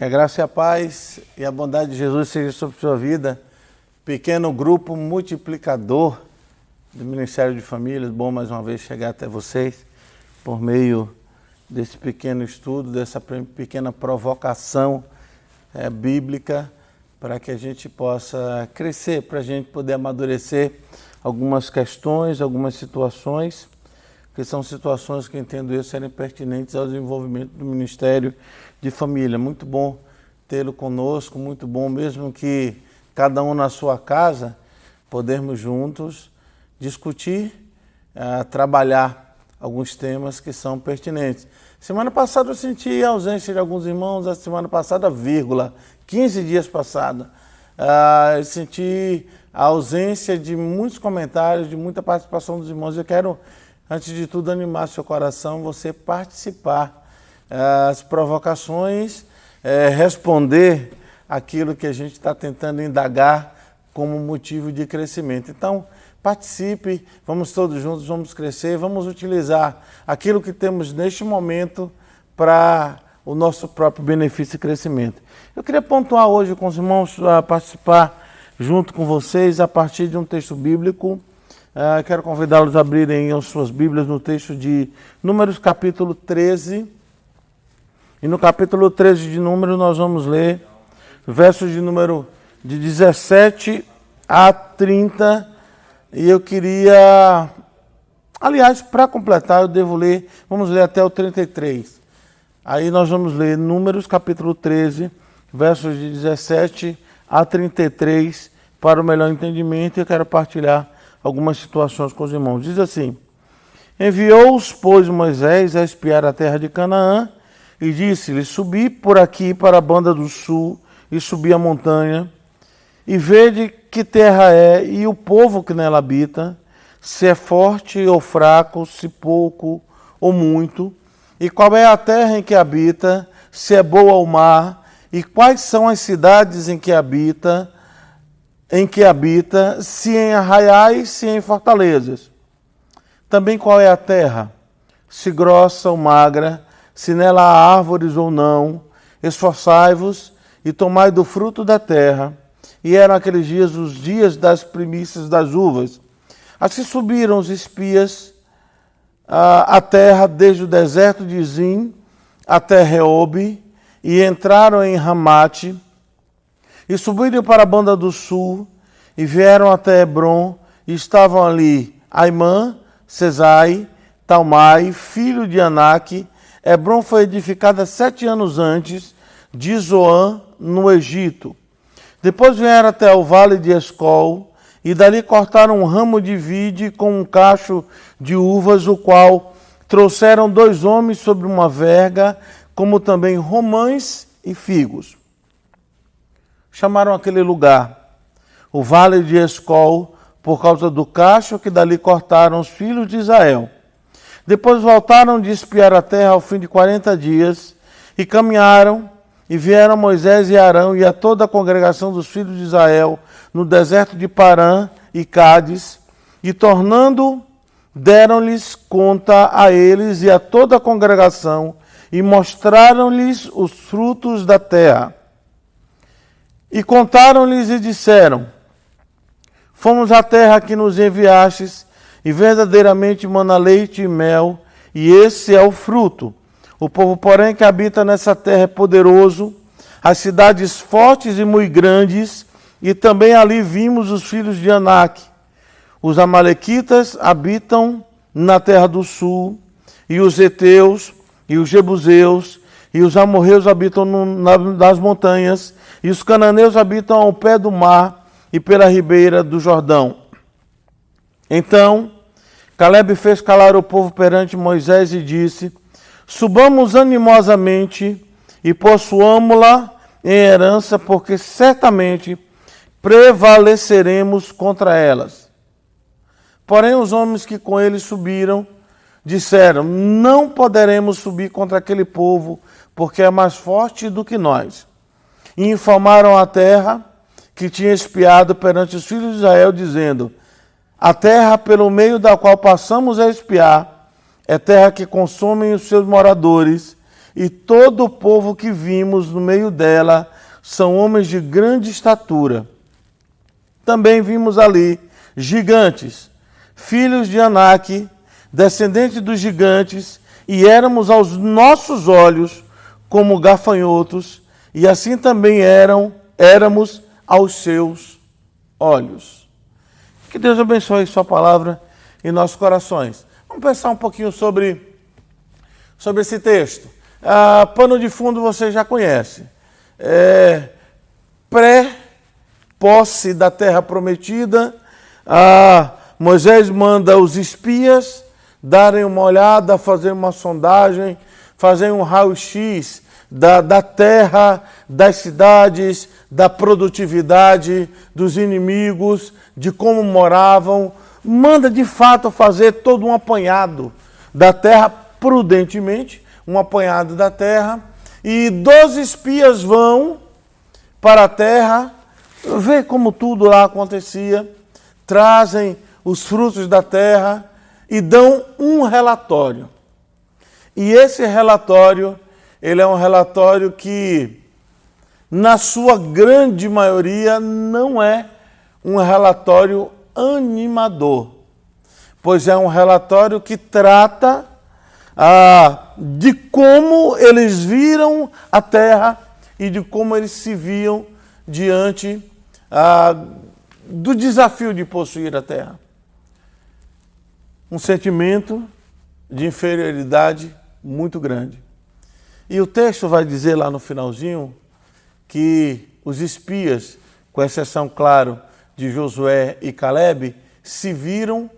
Que a graça e a paz e a bondade de Jesus seja sobre sua vida. Pequeno grupo multiplicador do Ministério de Famílias. Bom mais uma vez chegar até vocês por meio desse pequeno estudo, dessa pequena provocação bíblica, para que a gente possa crescer, para a gente poder amadurecer algumas questões, algumas situações, que são situações que entendo eu serem pertinentes ao desenvolvimento do Ministério de Família. Muito bom tê-lo conosco, muito bom, mesmo que cada um na sua casa, podermos juntos discutir, trabalhar alguns temas que são pertinentes. Semana passada eu senti a ausência de alguns irmãos, a semana passada, 15 dias passados, eu senti a ausência de muitos comentários, de muita participação dos irmãos. Eu quero, antes de tudo, animar seu coração, você participar, as provocações, responder aquilo que a gente está tentando indagar como motivo de crescimento. Então, participe, vamos todos juntos, vamos crescer, vamos utilizar aquilo que temos neste momento para o nosso próprio benefício e crescimento. Eu queria pontuar hoje com os irmãos a participar junto com vocês a partir de um texto bíblico. Quero convidá-los a abrirem as suas Bíblias no texto de Números capítulo 13. E no capítulo 13 de Números nós vamos ler versos de número de 17 a 30. E eu queria, aliás, para completar, eu devo ler, vamos ler até o 33. Aí nós vamos ler Números capítulo 13, versos de 17 a 33, para o melhor entendimento. Eu quero partilhar algumas situações com os irmãos. Diz assim: Enviou-os, pois, Moisés a espiar a terra de Canaã, e disse-lhes: Subi por aqui para a banda do sul, e subi a montanha, e vede que terra é, e o povo que nela habita, se é forte ou fraco, se pouco ou muito, e qual é a terra em que habita, se é boa ou má, e quais são as cidades em que habita, se em arraiais, se em fortalezas. Também qual é a terra, se grossa ou magra, se nela há árvores ou não. Esforçai-vos e tomai do fruto da terra. E eram aqueles dias os dias das primícias das uvas. Assim subiram os espias à terra, desde o deserto de Zim até Reobe, e entraram em Ramate, e subiram para a banda do sul, e vieram até Hebron, e estavam ali Aimã, Sesai, Talmai, filho de Anak. Hebron foi edificada 7 anos antes de Zoã, no Egito. Depois vieram até o vale de Escol, e dali cortaram um ramo de vide com um cacho de uvas, o qual trouxeram 2 homens sobre uma verga, como também romães e figos. Chamaram aquele lugar o vale de Escol, por causa do cacho que dali cortaram os filhos de Israel. Depois voltaram de espiar a terra ao fim de 40 dias, e caminharam, e vieram Moisés e Arão e a toda a congregação dos filhos de Israel no deserto de Parã e Cádiz, e tornando, deram-lhes conta a eles e a toda a congregação, e mostraram-lhes os frutos da terra. E contaram-lhes e disseram: Fomos à terra que nos enviastes, e verdadeiramente mana leite e mel, e esse é o fruto. O povo, porém, que habita nessa terra é poderoso, as cidades fortes e muito grandes, e também ali vimos os filhos de Anak. Os amalequitas habitam na terra do sul, e os heteus, e os jebuseus, e os amorreus habitam nas montanhas, e os cananeus habitam ao pé do mar e pela ribeira do Jordão. Então Calebe fez calar o povo perante Moisés e disse: Subamos animosamente e possuamo-la em herança, porque certamente prevaleceremos contra elas. Porém os homens que com ele subiram disseram: Não poderemos subir contra aquele povo, porque é mais forte do que nós. E informaram a terra que tinha espiado perante os filhos de Israel, dizendo: A terra pelo meio da qual passamos a espiar é terra que consomem os seus moradores, e todo o povo que vimos no meio dela são homens de grande estatura. Também vimos ali gigantes, filhos de Anak, descendentes dos gigantes, e éramos aos nossos olhos como gafanhotos, e assim também éramos aos seus olhos. Que Deus abençoe sua palavra em nossos corações. Vamos pensar um pouquinho sobre esse texto. Pano de fundo você já conhece. Pré-posse da terra prometida, Moisés manda os espias darem uma olhada, fazer uma sondagem, fazer um raio-x da terra, das cidades, da produtividade, dos inimigos, de como moravam. Manda de fato fazer todo um apanhado da terra, prudentemente, um apanhado da terra. E 12 espias vão para a terra, ver como tudo lá acontecia, trazem os frutos da terra e dão um relatório. E esse relatório, ele é um relatório que, na sua grande maioria, não é um relatório animador, pois é um relatório que trata de como eles viram a terra e de como eles se viam diante do desafio de possuir a terra. Um sentimento de inferioridade muito grande. E o texto vai dizer lá no finalzinho que os espias, com exceção, claro, de Josué e Calebe, se viram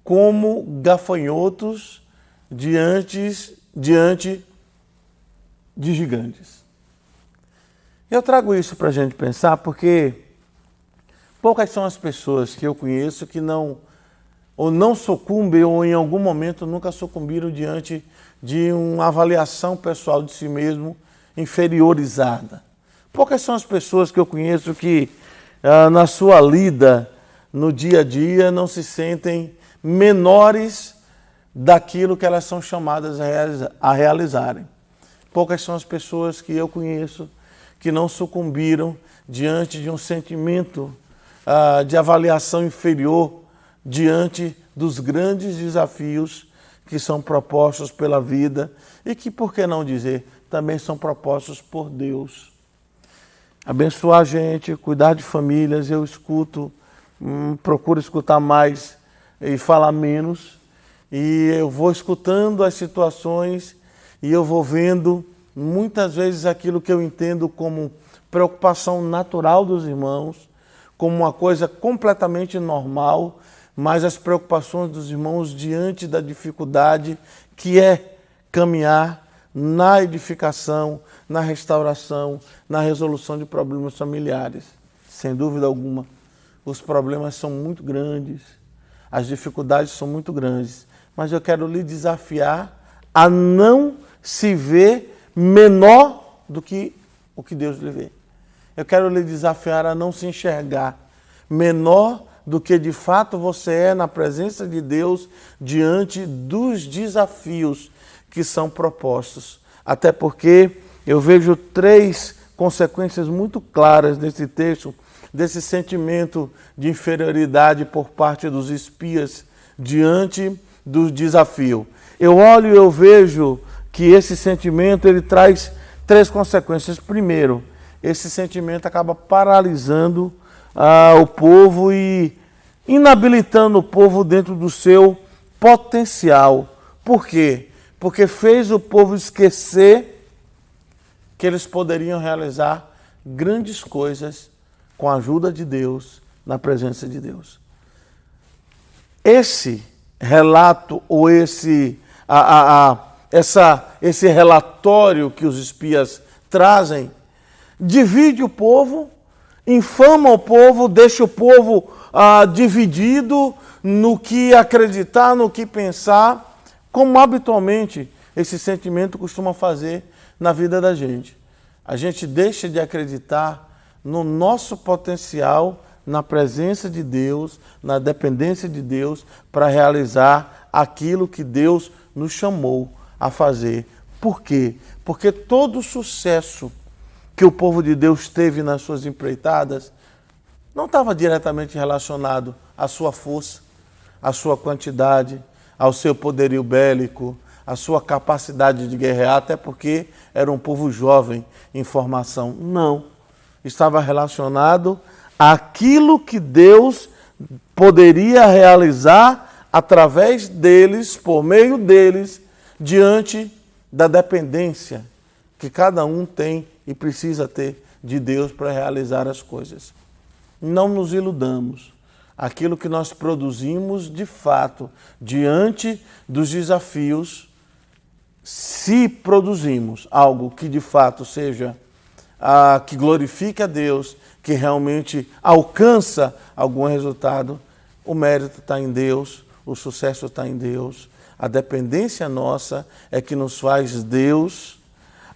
como gafanhotos diante de gigantes. Eu trago isso para a gente pensar porque poucas são as pessoas que eu conheço que não sucumbem ou em algum momento nunca sucumbiram diante de uma avaliação pessoal de si mesmo inferiorizada. Poucas são as pessoas que eu conheço que na sua lida, no dia a dia, não se sentem menores daquilo que elas são chamadas a realizarem. Poucas são as pessoas que eu conheço que não sucumbiram diante de um sentimento de avaliação inferior diante dos grandes desafios que são propostos pela vida e que, por que não dizer, também são propostos por Deus. Abençoar a gente, cuidar de famílias, eu escuto, procuro escutar mais e falar menos, e eu vou escutando as situações e eu vou vendo muitas vezes aquilo que eu entendo como preocupação natural dos irmãos, como uma coisa completamente normal, mas as preocupações dos irmãos diante da dificuldade que é caminhar na edificação, na restauração, na resolução de problemas familiares. Sem dúvida alguma, os problemas são muito grandes, as dificuldades são muito grandes, mas eu quero lhe desafiar a não se ver menor do que o que Deus lhe vê. Eu quero lhe desafiar a não se enxergar menor do que de fato você é na presença de Deus diante dos desafios que são propostos. Até porque eu vejo 3 consequências muito claras nesse texto, desse sentimento de inferioridade por parte dos espias diante do desafio. Eu olho e eu vejo que esse sentimento ele traz 3 consequências. Primeiro, esse sentimento acaba paralisando o povo e inabilitando o povo dentro do seu potencial. Por quê? Porque fez o povo esquecer que eles poderiam realizar grandes coisas com a ajuda de Deus, na presença de Deus. Esse relato ou esse relatório que os espias trazem divide o povo, infama o povo, deixa o povo dividido no que acreditar, no que pensar, como habitualmente esse sentimento costuma fazer na vida da gente. A gente deixa de acreditar no nosso potencial, na presença de Deus, na dependência de Deus, para realizar aquilo que Deus nos chamou a fazer Por quê? Porque todo o sucesso que o povo de Deus teve nas suas empreitadas não estava diretamente relacionado à sua força, à sua quantidade, ao seu poderio bélico, à sua capacidade de guerrear, até porque era um povo jovem em formação. Não. Estava relacionado àquilo que Deus poderia realizar através deles, por meio deles, diante da dependência que cada um tem e precisa ter de Deus para realizar as coisas. Não nos iludamos. Aquilo que nós produzimos, de fato, diante dos desafios, se produzimos algo que de fato seja, que glorifique a Deus, que realmente alcança algum resultado, o mérito está em Deus, o sucesso está em Deus. A dependência nossa é que nos faz Deus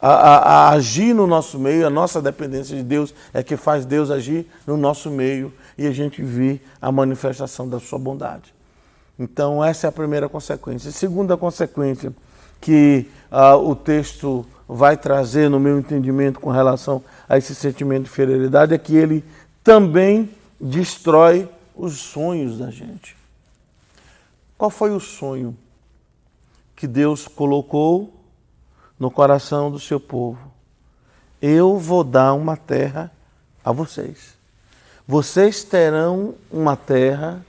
a agir no nosso meio, a nossa dependência de Deus é que faz Deus agir no nosso meio e a gente vê a manifestação da sua bondade. Então essa é a primeira consequência. A segunda consequência que o texto vai trazer no meu entendimento com relação a esse sentimento de inferioridade é que ele também destrói os sonhos da gente. Qual foi o sonho que Deus colocou no coração do seu povo? Eu vou dar uma terra a vocês. Vocês terão uma terra,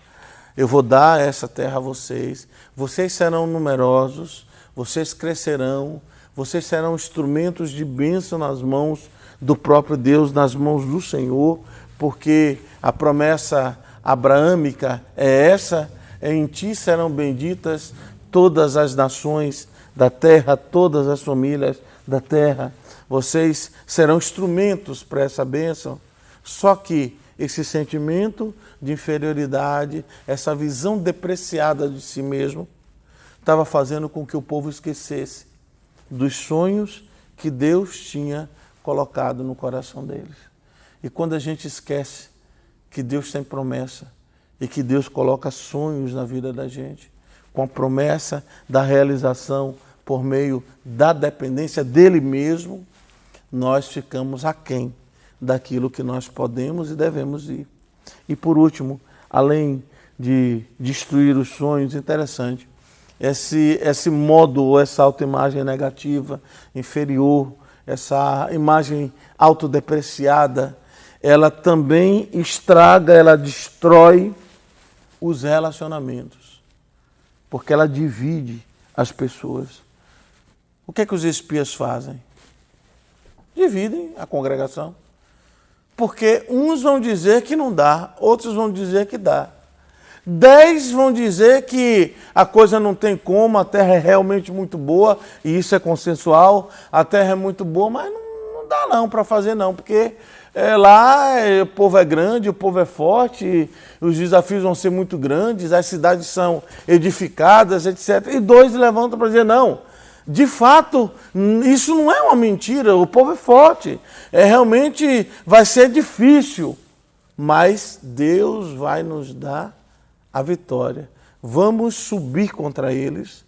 eu vou dar essa terra a vocês. Vocês serão numerosos, vocês crescerão, vocês serão instrumentos de bênção nas mãos do próprio Deus, nas mãos do Senhor, porque a promessa abraâmica é essa: em ti serão benditas todas as nações da terra, todas as famílias da terra. Vocês serão instrumentos para essa bênção. Só que esse sentimento de inferioridade, essa visão depreciada de si mesmo, estava fazendo com que o povo esquecesse dos sonhos que Deus tinha colocado no coração deles. E quando a gente esquece que Deus tem promessa e que Deus coloca sonhos na vida da gente, com a promessa da realização por meio da dependência dele mesmo, nós ficamos aquém daquilo que nós podemos e devemos ir. E por último, além de destruir os sonhos, interessante, esse modo ou essa autoimagem negativa, inferior, essa imagem autodepreciada, ela também estraga, ela destrói os relacionamentos, porque ela divide as pessoas. O que é que os espias fazem? Dividem a congregação. Porque uns vão dizer que não dá, outros vão dizer que dá. 10 vão dizer que a coisa não tem como, a terra é realmente muito boa, e isso é consensual, a terra é muito boa, mas não dá não para fazer não, porque lá o povo é grande, o povo é forte, os desafios vão ser muito grandes, as cidades são edificadas, etc. E 2 levantam para dizer não. De fato, isso não é uma mentira, o povo é forte, realmente vai ser difícil, mas Deus vai nos dar a vitória. Vamos subir contra eles,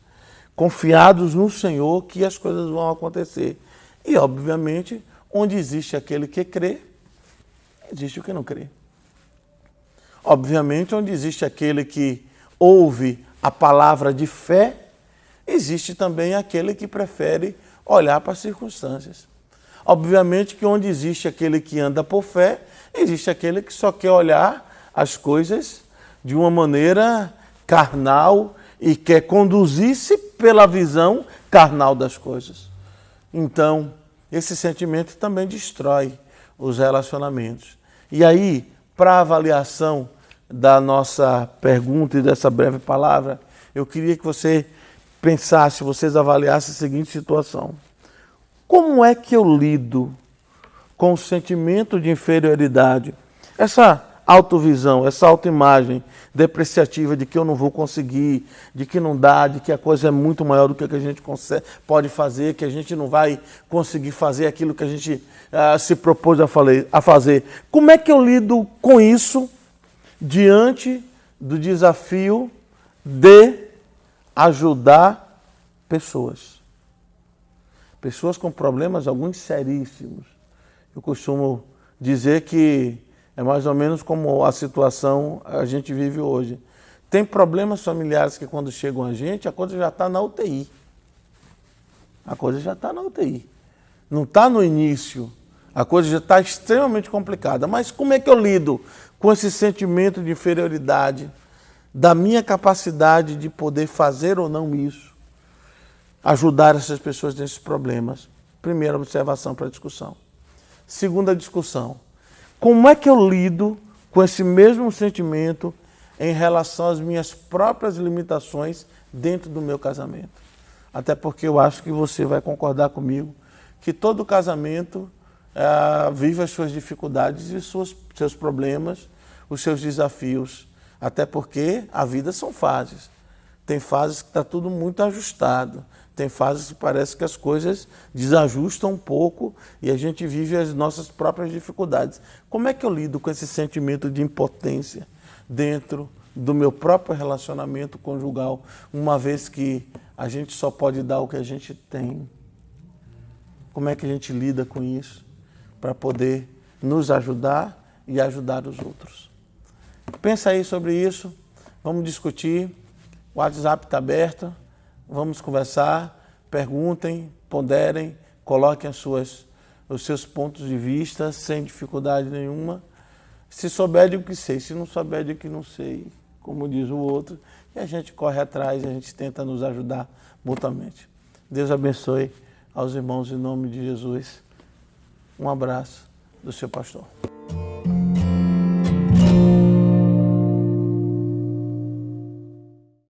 confiados no Senhor que as coisas vão acontecer. E, obviamente, onde existe aquele que crê, existe o que não crê. Obviamente, onde existe aquele que ouve a palavra de fé, existe também aquele que prefere olhar para as circunstâncias. Obviamente que onde existe aquele que anda por fé, existe aquele que só quer olhar as coisas de uma maneira carnal e quer conduzir-se pela visão carnal das coisas. Então, esse sentimento também destrói os relacionamentos. E aí, para a avaliação da nossa pergunta e dessa breve palavra, eu queria que vocês avaliassem a seguinte situação. Como é que eu lido com o sentimento de inferioridade? Essa autovisão, essa autoimagem depreciativa de que eu não vou conseguir, de que não dá, de que a coisa é muito maior do que a gente pode fazer, que a gente não vai conseguir fazer aquilo que a gente se propôs a fazer. Como é que eu lido com isso diante do desafio de ajudar pessoas? Pessoas com problemas, alguns seríssimos. Eu costumo dizer que é mais ou menos como a situação a gente vive hoje. Tem problemas familiares que quando chegam a gente, a coisa já está na UTI. A coisa já está na UTI. Não está no início. A coisa já está extremamente complicada. Mas como é que eu lido com esse sentimento de inferioridade, da minha capacidade de poder fazer ou não isso, ajudar essas pessoas nesses problemas? Primeira observação para a discussão. Segunda discussão. Como é que eu lido com esse mesmo sentimento em relação às minhas próprias limitações dentro do meu casamento? Até porque eu acho que você vai concordar comigo que todo casamento vive as suas dificuldades e os seus problemas, os seus desafios. Até porque a vida são fases. Tem fases que está tudo muito ajustado. Tem fases que parece que as coisas desajustam um pouco e a gente vive as nossas próprias dificuldades. Como é que eu lido com esse sentimento de impotência dentro do meu próprio relacionamento conjugal, uma vez que a gente só pode dar o que a gente tem? Como é que a gente lida com isso para poder nos ajudar e ajudar os outros? Pensa aí sobre isso, vamos discutir, o WhatsApp está aberto, vamos conversar, perguntem, ponderem, coloquem os seus pontos de vista sem dificuldade nenhuma. Se souber, digo que sei, se não souber, digo que não sei, como diz o outro, e a gente corre atrás, a gente tenta nos ajudar mutuamente. Deus abençoe aos irmãos em nome de Jesus. Um abraço do seu pastor.